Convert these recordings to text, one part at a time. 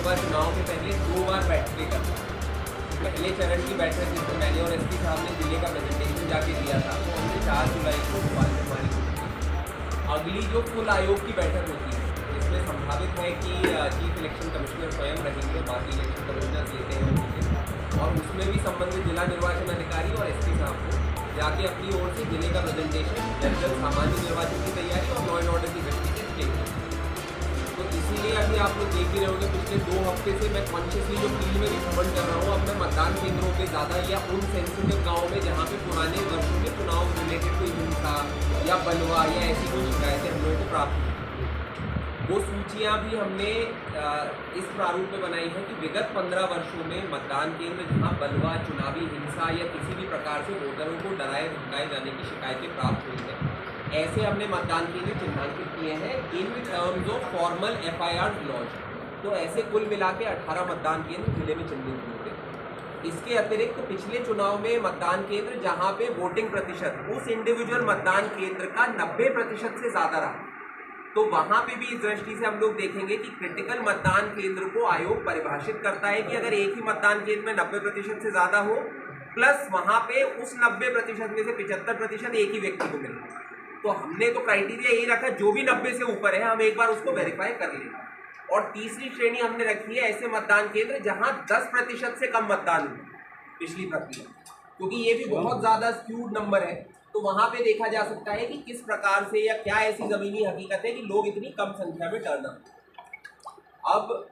विधानसभा चुनाव के पहले 2 बार बैठकें करता है। पहले चरण की बैठक जिसमें मैंने और एसपी साहब ने जिले का प्रेजेंटेशन जाके दिया था, तो हमने 4 जुलाई को भोपाल में हमारी होती। अगली जो फुल आयोग की बैठक होती है, इसमें संभावित है कि चीफ इलेक्शन कमिश्नर स्वयं रहेंगे, बाकी इलेक्शन कमिश्नर लेते हैं उनसे, और उसमें भी संबंधित जिला निर्वाचन अधिकारी और एसपी साहब को जाके अपनी ओर से जिले का प्रेजेंटेशन, जनरल सामान्य निर्वाचन की तैयारी और लॉ एंड ऑर्डर की दृष्टि से देंगे। तो इसीलिए अभी आप लोग देख ही रहे होंगे, पिछले 2 हफ्ते से मैं कॉन्शियसली जो फील्ड में भी भ्रमण कर रहा हूँ, अब मैं मतदान केंद्रों पे ज़्यादा या उन सेंसिटिव गाँव में जहाँ पे पुराने वर्षों में चुनाव रिलेटेड कोई हिंसा या बलवा या ऐसी कोई शिकायतें हम लोगों को प्राप्त हुई, वो सूचियाँ भी हमने इस प्रारूप में बनाई है कि विगत 15 वर्षों में मतदान केंद्र जहाँ बलवा, चुनावी हिंसा या किसी भी प्रकार से वोटरों को डराए धमकाए जाने की शिकायतें प्राप्त हुई हैं, ऐसे हमने मतदान केंद्र चिन्हांकित किए हैं in terms of formal FIR launch. तो ऐसे कुल मिला के 18 मतदान केंद्र जिले में चिन्हित हुए थे। इसके अतिरिक्त पिछले चुनाव में मतदान केंद्र जहां पे वोटिंग प्रतिशत उस इंडिविजुअल मतदान केंद्र का 90% से ज़्यादा रहा, तो वहां पे भी इस दृष्टि से हम लोग देखेंगे कि क्रिटिकल मतदान केंद्र को आयोग परिभाषित करता है कि अगर एक ही मतदान केंद्र में 90% से ज़्यादा हो, प्लस वहां पे उस 90% में से 75% एक ही व्यक्ति को मिले, तो हमने तो क्राइटेरिया यही रखा, जो भी 90 से ऊपर है हम एक बार उसको वेरीफाई कर लेंगे। और तीसरी श्रेणी हमने रखी है ऐसे मतदान केंद्र जहां 10% से कम मतदान हुआ पिछली प्रक्रिया, क्योंकि ये भी बहुत ज़्यादा स्क्यूड नंबर है, तो वहां पे देखा जा सकता है कि किस प्रकार से या क्या ऐसी ज़मीनी हकीकत है कि लोग इतनी कम संख्या में टर्न अप।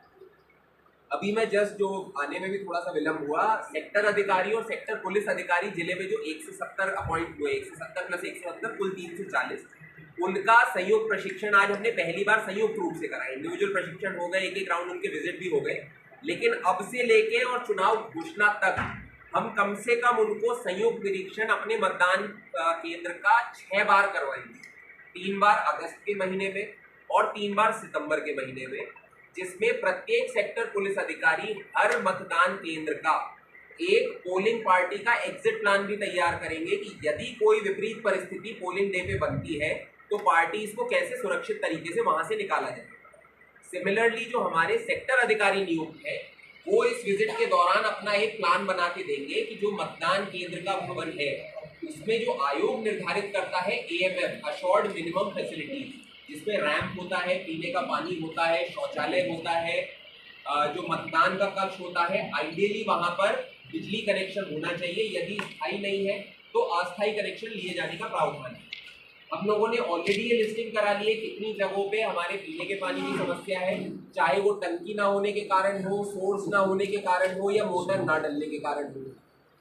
अभी मैं जस्ट जो आने में भी थोड़ा सा विलम्ब हुआ, सेक्टर अधिकारी और सेक्टर पुलिस अधिकारी जिले में जो 170 अपॉइंट हुए, 170 प्लस 170 कुल 340, उनका संयुक्त प्रशिक्षण आज हमने पहली बार संयुक्त रूप से करा। इंडिविजुअल प्रशिक्षण हो गए, एक राउंड उनके विजिट भी हो गए, लेकिन अब से लेके और चुनाव घोषणा तक हम कम से कम उनको संयुक्त निरीक्षण अपने मतदान केंद्र का 6 बार करवाएंगे, 3 बार अगस्त के महीने में और 3 बार सितंबर के महीने में, जिसमें प्रत्येक सेक्टर पुलिस अधिकारी हर मतदान केंद्र का एक पोलिंग पार्टी का एग्जिट प्लान भी तैयार करेंगे कि यदि कोई विपरीत परिस्थिति पोलिंग डे पे बनती है तो पार्टी इसको कैसे सुरक्षित तरीके से वहां से निकाला जाए। सिमिलरली जो हमारे सेक्टर अधिकारी नियुक्त है, वो इस विजिट के दौरान अपना एक प्लान बना के देंगे कि जो मतदान केंद्र का भवन है उसमें जो आयोग निर्धारित करता है AMF, अशोर्ड मिनिमम फैसिलिटीज, जिसमें रैंप होता है, पीने का पानी होता है, शौचालय होता है, जो मतदान का कक्ष होता है, आइडियली वहां पर बिजली कनेक्शन होना चाहिए, यदि स्थायी नहीं है तो अस्थायी कनेक्शन लिए जाने का प्रावधान है। हम लोगों ने ऑलरेडी ये लिस्टिंग करा ली है कितनी जगहों पे हमारे पीने के पानी की समस्या है, चाहे वो टंकी ना होने के कारण हो, सोर्स ना होने के कारण हो या मोटर ना डलने के कारण हो।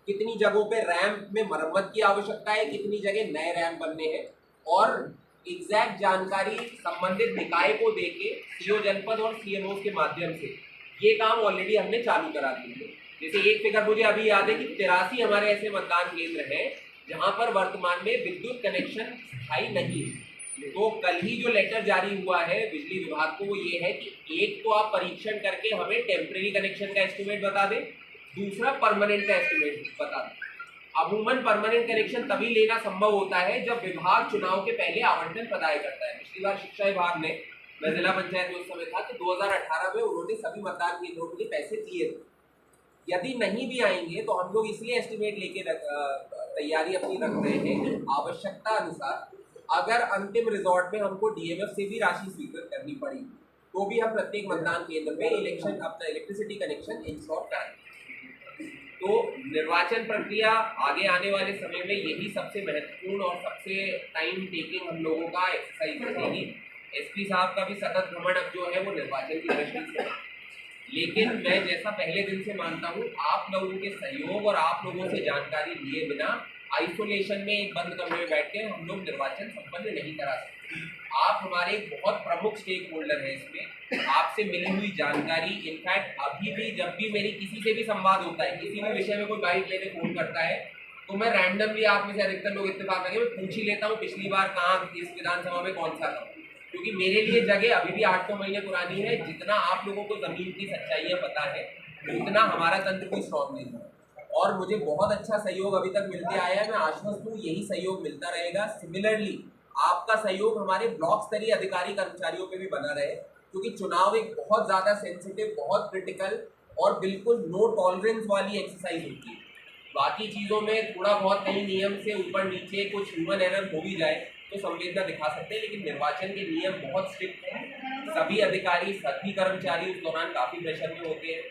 कितनी जगहों पे रैंप में मरम्मत की आवश्यकता है, कितनी जगह नए रैंप बनने हैं, और एग्जैक्ट जानकारी संबंधित निकाय को देके सीओ जनपद और CMO के माध्यम से ये काम ऑलरेडी हमने चालू करा दिए है। जैसे एक फिगर मुझे अभी याद है कि 83 हमारे ऐसे मतदान केंद्र हैं जहां पर वर्तमान में विद्युत कनेक्शन स्थायी नहीं है। तो कल ही जो लेटर जारी हुआ है बिजली विभाग को, वो ये है कि एक तो आप परीक्षण करके हमें टेम्परेरी कनेक्शन का एस्टिमेट बता दें, दूसरा परमानेंट का एस्टिमेट बता दें। अमूमन परमानेंट कनेक्शन तभी लेना संभव होता है जब विभाग चुनाव के पहले आवंटन प्रदाय करता है। पिछली बार शिक्षा विभाग ने, मैं जिला पंचायत में उस समय था, कि 2018 में उन्होंने सभी मतदान केंद्रों के लिए पैसे दिए थे। यदि नहीं भी आएंगे तो हम लोग इसलिए एस्टिमेट लेके तैयारी अपनी रख रहे हैं कि आवश्यकता अनुसार अगर अंतिम रिजॉर्ट में हमको DMF से भी राशि स्वीकृत करनी पड़ी तो भी हम प्रत्येक मतदान केंद्र पे अपना इलेक्ट्रिसिटी कनेक्शन इंश्योर कराएंगे। तो निर्वाचन प्रक्रिया आगे आने वाले समय में यही सबसे महत्वपूर्ण और सबसे टाइम टेकिंग हम लोगों का एक्सरसाइज रहेगी। SP साहब का भी सतत भ्रमण अब जो है वो निर्वाचन की दृष्टि से, लेकिन मैं जैसा पहले दिन से मानता हूँ, आप लोगों के सहयोग और आप लोगों से जानकारी लिए बिना आइसोलेशन में एक बंद कमरे में बैठ के हम लोग निर्वाचन संपन्न नहीं करा सकते। आप हमारे एक बहुत प्रमुख स्टेक होल्डर हैं इसमें, आपसे मिली हुई जानकारी, इनफैक्ट अभी भी जब भी मेरी किसी से भी संवाद होता है, किसी भी विषय में कोई गाइड लेने फोन करता है, तो मैं रैंडमली, आप में से अधिकतर लोग इत्तेफाक करेंगे, मैं पूछ ही लेता हूँ पिछली बार कहाँ इस विधानसभा में कौन सा था, क्योंकि मेरे लिए जगह अभी भी 800 महीने पुरानी है। जितना आप लोगों को जमीन की सच्चाइयाँ पता है उतना हमारा तंत्र भी स्ट्रॉन्ग नहीं है, और मुझे बहुत अच्छा सहयोग अभी तक मिलते आया है। मैं आश्वस्त हूँ यही सहयोग मिलता रहेगा। सिमिलरली आपका सहयोग हमारे ब्लॉक स्तरीय अधिकारी कर्मचारियों पे भी बना रहे, क्योंकि चुनाव एक बहुत ज़्यादा सेंसिटिव, बहुत क्रिटिकल और बिल्कुल नो टॉलरेंस वाली एक्सरसाइज होती है। बाकी चीज़ों में थोड़ा बहुत कहीं नियम से ऊपर नीचे कुछ ह्यूमन एरर हो भी जाए तो संवेदना दिखा सकते हैं, लेकिन निर्वाचन के नियम बहुत स्ट्रिक्ट हैं। सभी अधिकारी, सभी कर्मचारी उस दौरान काफ़ी प्रेशर में होते हैं।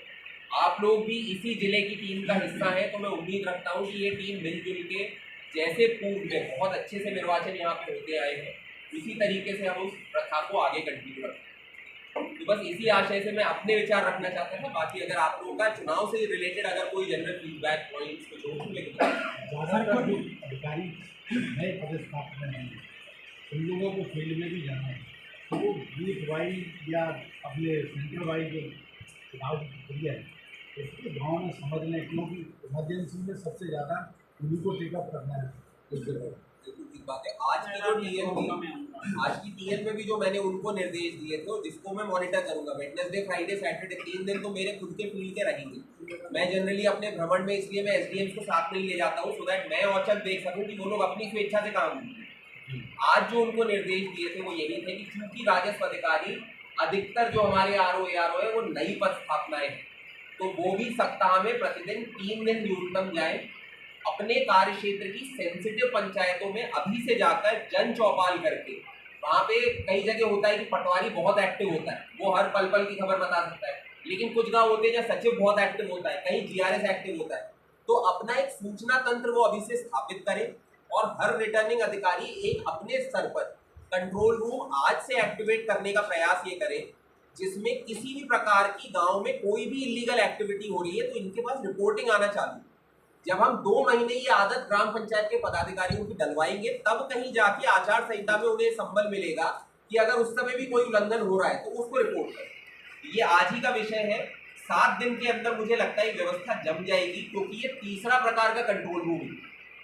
आप लोग भी इसी जिले की टीम का हिस्सा हैं, तो मैं उम्मीद रखता हूँ कि ये टीम मिलजुल के जैसे पूर्व में बहुत अच्छे से निर्वाचन यहाँ पे होते आए हैं, इसी तरीके से हम उस प्रथा को आगे कंटिन्यू रखें। तो बस इसी आशय से मैं अपने विचार रखना चाहता था। बाकी अगर आप लोगों का चुनाव से रिलेटेड अगर कोई जनरल फीडबैक पॉइंट्स कुछ हो तो ज़्यादातर अधिकारी नए पदस्थापना नहीं है, उन लोगों को फील्ड में भी जाना है, तो वो बूथ वाइज या अपने सेंटर वाइज जो चुनाव की प्रक्रिया है उसको गाँव में समझने, क्योंकि इमरजेंसी में सबसे ज़्यादा उन्हीं को टेकअप करना है। बिल्कुल ठीक बात है। आज की जो टीएल थी, आज की टीएल में भी जो मैंने उनको निर्देश दिए थे और जिसको मैं मॉनिटर करूंगा, वेडनेसडे, फ्राइडे, सैटरडे 3 दिन तो मेरे खुद के फील्ड के रहेंगे। मैं जनरली अपने भ्रमण में इसलिए मैं एसडीएम्स को साथ में ही ले जाता हूँ, सो दैट मैं औचक देख सकूँ कि वो लोग अपनी स्वेच्छा से काम करें। आज जो उनको निर्देश दिए थे वो यही थे कि चूंकि राजस्व अधिकारी अधिकतर जो हमारे आरओ है वो नई पद स्थापनाएं हैं, तो वो भी सप्ताह में प्रतिदिन 3 दिन न्यूनतम जाए, अपने कार्य क्षेत्र की सेंसिटिव पंचायतों में अभी से जाकर जन चौपाल करके, वहाँ पे कई जगह होता है कि पटवारी बहुत एक्टिव होता है, वो हर पल पल की खबर बता सकता है, लेकिन कुछ गांव होते हैं जहाँ सचिव बहुत एक्टिव होता है, कहीं जीआरएस एक्टिव होता है, तो अपना एक सूचना तंत्र वो अभी से स्थापित करे और हर रिटर्निंग अधिकारी एक अपने स्तर पर कंट्रोल रूम आज से एक्टिवेट करने का प्रयास ये करे, जिसमें किसी भी प्रकार की गांव में कोई भी इलीगल एक्टिविटी हो रही है तो इनके पास रिपोर्टिंग आना चालू। जब हम 2 महीने ये आदत ग्राम पंचायत के पदाधिकारियों की डलवाएंगे, तब कहीं जाके आचार संहिता में उन्हें संबल मिलेगा कि अगर उस समय भी कोई उल्लंघन हो रहा है तो उसको रिपोर्ट करें। ये आज ही का विषय है। 7 दिन के अंदर मुझे लगता है व्यवस्था जम जाएगी, क्योंकि ये तीसरा प्रकार का कंट्रोल रूम है,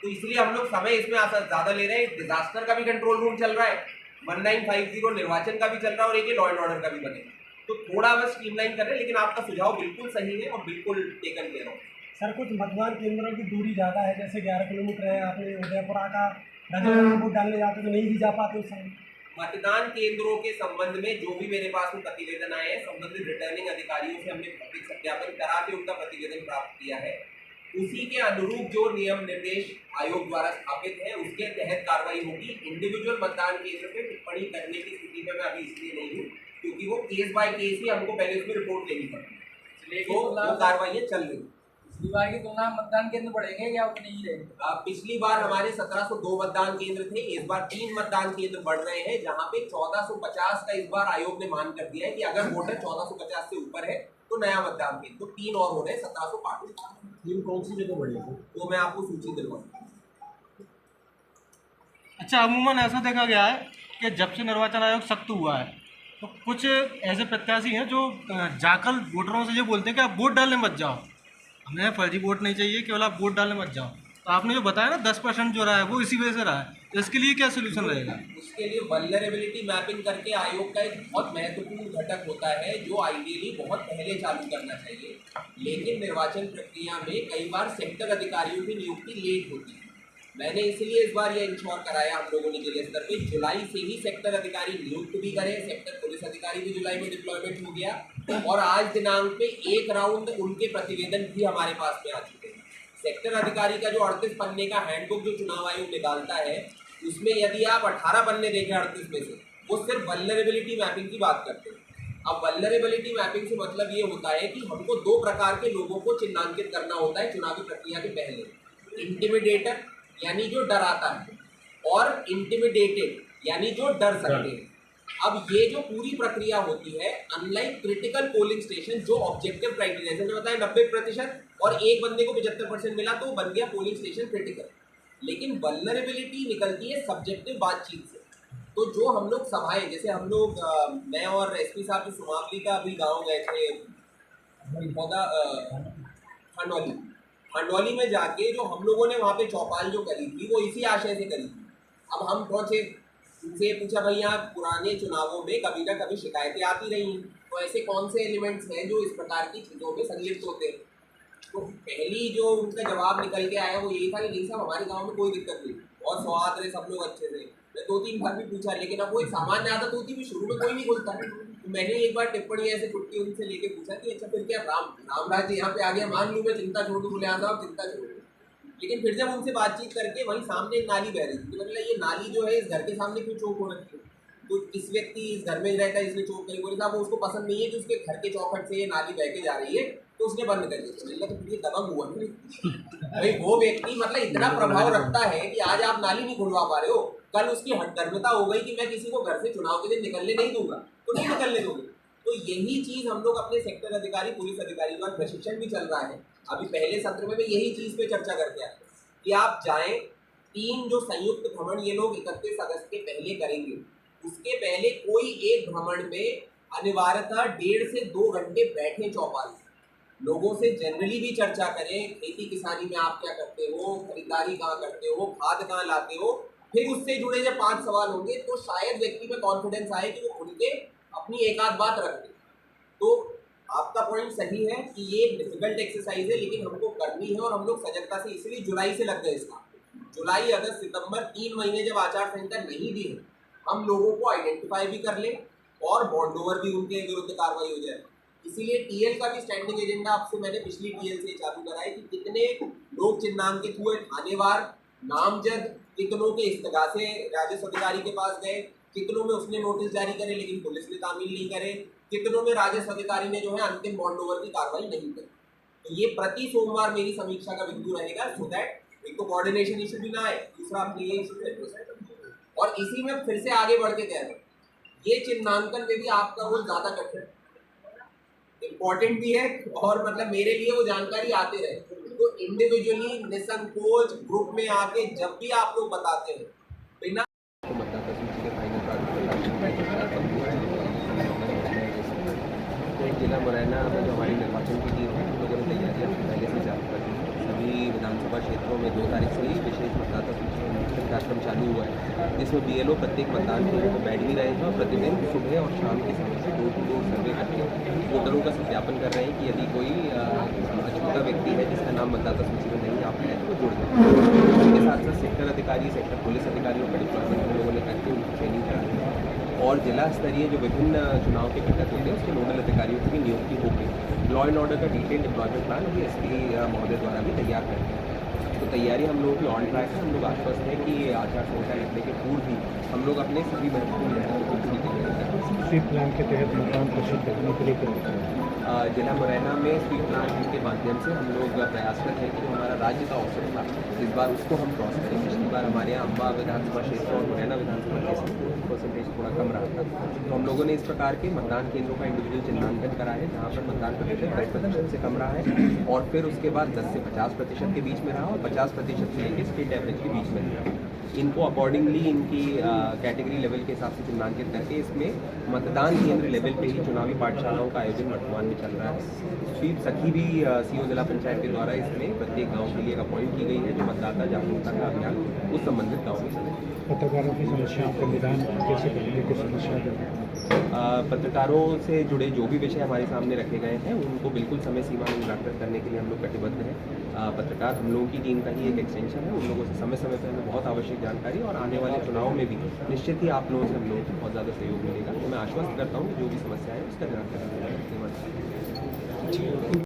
तो इसलिए हम लोग समय इसमें ज़्यादा ले रहे हैं। डिजास्टर का भी कंट्रोल रूम चल रहा है, 1950 निर्वाचन का भी चल रहा है और एक लॉ एंड ऑर्डर का भी बनेगा, तो थोड़ा बस स्ट्रीमलाइन कर रहे हैं। लेकिन आपका सुझाव बिल्कुल सही है और बिल्कुल टेकन केयर ऑफ। सर, कुछ मतदान केंद्रों की दूरी ज़्यादा है, जैसे 11 किलोमीटर है, आपने उदयपुरा का राजस्थान वोट डालने जाते तो नहीं भी जा पाते उस समय। मतदान केंद्रों के संबंध में जो भी मेरे पास में प्रतिवेदन आए हैं, संबंधित रिटर्निंग अधिकारियों से हमने भौतिक सत्यापन करा के उनका प्रतिवेदन प्राप्त किया है। उसी के अनुरूप जो नियम निर्देश आयोग द्वारा स्थापित है उसके तहत कार्रवाई होगी। इंडिविजुअल मतदान केंद्र पे टिप्पणी करने की स्थिति में मैं अभी इसलिए नहीं हूँ क्योंकि वो केस बाय केस ही हमको पहले उसमें रिपोर्ट लेनी पड़ती है, तो वो कार्रवाई चल रही है। पिछली बार की तुलना में मतदान केंद्र बढ़ेंगे या उतने ही रहेंगे? पिछली बार हमारे 1702 मतदान केंद्र थे, इस बार 3 मतदान केंद्र बढ़ रहे हैं, जहां पे 1450 का इस बार आयोग ने मान कर दिया है कि अगर वोटर 1450 से ऊपर है तो नया मतदान केंद्र, तो 3 और हो रहे हैं 1705। 3 कौन सी जगह बढ़ेगी वो मैं आपको सूची दिलवाऊंगा। अच्छा, अमूमन ऐसा देखा गया है कि जब से निर्वाचन आयोग सख्त हुआ है तो कुछ ऐसे प्रत्याशी हैं जो जाकर वोटरों से ये बोलते हैं कि आप वोट डालने मत जाओ, हमें फर्जी वोट नहीं चाहिए, केवल आप वोट डालने मत जाओ। तो आपने जो बताया ना 10% जो रहा है वो इसी वजह से रहा है, तो इसके लिए क्या सोल्यूशन रहेगा? उसके लिए वल्नरेबिलिटी मैपिंग करके आयोग का एक बहुत महत्वपूर्ण घटक होता है जो आइडियली बहुत पहले चालू करना चाहिए, लेकिन निर्वाचन प्रक्रिया में कई बार सेक्टर अधिकारियों की नियुक्ति लेट होती है। मैंने इसलिए इस बार यह इंश्योर कराया हम लोगों ने जिले स्तर पे जुलाई से ही सेक्टर अधिकारी नियुक्त भी करें, सेक्टर पुलिस अधिकारी भी जुलाई में डिप्लॉयमेंट हो गया और आज दिनांक पे 1 राउंड उनके प्रतिवेदन भी हमारे पास में आ चुके हैं। सेक्टर अधिकारी का जो 38 पन्ने का हैंडबुक जो चुनाव आयोग निकालता है उसमें यदि आप 18 पन्ने देखें 38 में से, वो सिर्फ वल्नरेबिलिटी मैपिंग की बात करते हैं। अब वल्नरेबिलिटी मैपिंग से मतलब ये होता है कि हमको 2 प्रकार के लोगों को चिन्हांकित करना होता है चुनावी प्रक्रिया के पहले। इंटिमिडेटर यानी जो डराता है और इंटिमिडेटेड यानी जो डर सकते हैं। अब ये जो पूरी प्रक्रिया होती है, अनलाइक क्रिटिकल पोलिंग स्टेशन जो ऑब्जेक्टिव क्राइटेरिया जैसे बताया 90% और एक बंदे को 75% मिला तो बन गया पोलिंग स्टेशन क्रिटिकल, लेकिन वल्नरेबिलिटी निकलती है सब्जेक्टिव बातचीत से। तो जो हम लोग सभाएं, जैसे हम लोग मैं और एसपी साहब जो सुमावली का अभी गाँव गए थे खंडौली में जाके जो हम लोगों ने वहाँ पे चौपाल जो करी थी वो इसी आशय से करी थी। अब हम पहुँचे, उनसे पूछा भाई यहाँ पुराने चुनावों में कभी ना कभी शिकायतें आती रही, तो ऐसे कौन से एलिमेंट्स हैं जो इस प्रकार की चीज़ों में संलिप्त होते हैं? तो पहली जो उनका जवाब निकल के आया वो यही था कि नहीं साहब हमारे गाँव में कोई दिक्कत नहीं और सौहार्द रहे, सब लोग अच्छे थे। मैं 2-3 बार भी पूछा, लेकिन अब वो एक सामान्य आदत होती है, शुरू में कोई नहीं बोलता। तो मैंने एक बार टिप्पणी ऐसे छुट्टी उनसे लेके पूछा कि अच्छा फिर क्या राम राज्य यहाँ पे आ गया, मान लूँ मैं चिंता छोड़ दूँ, बोले हाँ साहब चिंता छोड़ दूँ। लेकिन फिर जब उनसे बातचीत करके वहीं सामने एक नाली बह रही थी, तो मतलब ये नाली जो है इस घर के सामने क्यों चौक हो रखी है, तो इस व्यक्ति इस घर में रहता है, इसने चौक नहीं बोले साहब, वो उसको पसंद नहीं है कि उसके घर के चौखट से ये नाली बह के जा रही है, तो उसने बंद कर दिया। तो ये दबंग हुआ भाई, वो व्यक्ति मतलब इतना प्रभाव रखता है कि आज आप नाली नहीं खुलवा पा रहे हो, कल उसकी हठधर्मिता हो गई कि मैं किसी को घर से चुनाव के दिन निकलने नहीं दूंगा, तो नहीं निकलने दूंगा। तो यही चीज हम लोग अपने सेक्टर अधिकारी, पुलिस अधिकारी का प्रशिक्षण भी चल रहा है। अभी पहले सत्र में यही चीज पे चर्चा करके आए कि आप जाएं, 3 जो संयुक्त भ्रमण ये लोग 31 अगस्त के पहले करेंगे, उसके पहले कोई एक भ्रमण में अनिवार्यतः 1.5 से 2 घंटे बैठे चौपाल, लोगों से जनरली भी चर्चा करें, खेती किसानी में आप क्या करते हो, खरीदारी कहाँ करते हो, खाद कहाँ लाते हो, फिर उससे जुड़े जब 5 सवाल होंगे तो शायद व्यक्ति में कॉन्फिडेंस आए कि वो खुल के अपनी एक आध बात रख दे। तो आपका पॉइंट सही है कि ये डिफिकल्ट एक्सरसाइज है, लेकिन हमको करनी है और हम लोग सजगता से, इसलिए जुलाई से लग गए इसका। जुलाई, अगस्त, सितंबर 3 महीने जब आचार संहिता नहीं भी है, हम लोगों को आइडेंटिफाई भी कर लें और बॉन्ड ओवर भी उनके विरुद्ध कार्रवाई हो जाए। इसीलिए टीएल का भी स्टैंडिंग एजेंडा आपसे मैंने पिछली टीएल से चालू कराई कि कितने लोग चिन्हांकित हुए, थानेवार, नामजद, कितनों के इस्तगासे राजस्व अधिकारी के पास गए, कितनों में उसने नोटिस जारी करे लेकिन पुलिस ने तामील नहीं करे, कितनों में राजस्व अधिकारी ने जो है अंतिम बॉन्ड ओवर की कार्रवाई नहीं करी। तो ये प्रति सोमवार मेरी समीक्षा का बिंदु रहेगा, सो दैट एक तो कोऑर्डिनेशन इशू भी ना आए, दूसरा अपने ये इशू है। और इसी में फिर से आगे बढ़ के कह रहे हैं, ये चिन्हांकन में भी आपका रोल ज़्यादा कठिन इम्पोर्टेंट भी है, और मतलब मेरे लिए वो जानकारी आते रहे, तो इंडिविजुअली निसंकोच ग्रुप में आके जब भी आप लोग बताते हैं बिना मतदाता सूची के फाइनल जिला मुरैना में जो हमारी निर्वाचन की टीम है, हम लोगों ने तैयारियां पहले से चालू कर दी है। सभी विधानसभा क्षेत्रों में 2 तारीख से ही विशेष मतदाता सूची कार्यक्रम चालू हुआ है, जिसमें BLO प्रत्येक मतदान केंद्र को बैठ भी रहे हैं और प्रतिदिन सुबह और शाम के समय से डोर टू डोर सर्वे करके वोटरों का सत्यापन कर रहे हैं कि यदि कोई अछूता व्यक्ति है जिसका नाम मतदाता सूची में नहीं आ पाया तो वो जुड़ जाए। इसके साथ साथ सेक्टर अधिकारी, सेक्टर पुलिस अधिकारियों का डिप्लॉयमेंट हम लोगों ने करके उनकी ट्रेनिंग कराई है, और जिला स्तरीय जो विभिन्न चुनाव के घटक होते हैं उसके नोडल अधिकारियों की भी नियुक्ति हो गई। लॉ एंड ऑर्डर का डिटेल डिप्लॉयमेंट प्लान अभी SP महोदय द्वारा भी तैयार कर दिया। तो तैयारी हम लोगों की ऑन ट्रैक है। हम लोग आश्वस्त हैं कि आचार संहिता लगने के पूर्व ही हम लोग अपने सभी महत्वपूर्ण निर्णयों की पूरी तैयारी कर रहे हैं। स्वीप प्लान के तहत मतदान प्रशिक्षण करने के लिए क्या जिला मुरैना में स्वीप प्लान के माध्यम से हम लोग प्रयासरत हैं कि जो हमारा राज्य का औसत था इस बार उसको हम क्रॉस करें। पिछली बार हमारे यहाँ अम्बा विधानसभा क्षेत्र और मुरैना विधानसभा क्षेत्र परसेंटेज थोड़ा कम रहा था, तो हम लोगों ने इस प्रकार के मतदान केंद्रों का इंडिविजुअल चिन्हांकन करा है जहाँ पर मतदान प्रतिशत 10% से कम रहा है, और फिर उसके बाद 10 से 50% के बीच में रहा और 50% से लेकर स्टेट एवरेज के बीच में रहा। इनको अकॉर्डिंगली इनकी कैटेगरी लेवल के हिसाब से चिन्हांकित करके इसमें मतदान केंद्र लेवल पे ही चुनावी पाठशालाओं का आयोजन वर्तमान में चल रहा है। स्वीप सखी भी CO जिला पंचायत के द्वारा इसमें प्रत्येक गांव के लिए अपॉइंट की गई है, जो मतदाता जागरूकता का अभियान उस संबंधित गाँव में चले। पत्रकारों की समस्याओं का निदान कैसे करने की समस्या पत्रकारों से जुड़े जो भी विषय हमारे सामने रखे गए हैं उनको बिल्कुल समय सीमा में निराकरण करने के लिए हम लोग कटिबद्ध हैं। पत्रकार हम लोगों की टीम का ही एक एक्सटेंशन है, उन लोगों से समय समय पर हमें बहुत आवश्यक जानकारी और आने वाले चुनाव में भी निश्चित ही आप लोगों से हम लोगों को बहुत ज़्यादा सहयोग मिलेगा। तो मैं आश्वस्त करता हूँ कि जो भी समस्या है उसका निराकरण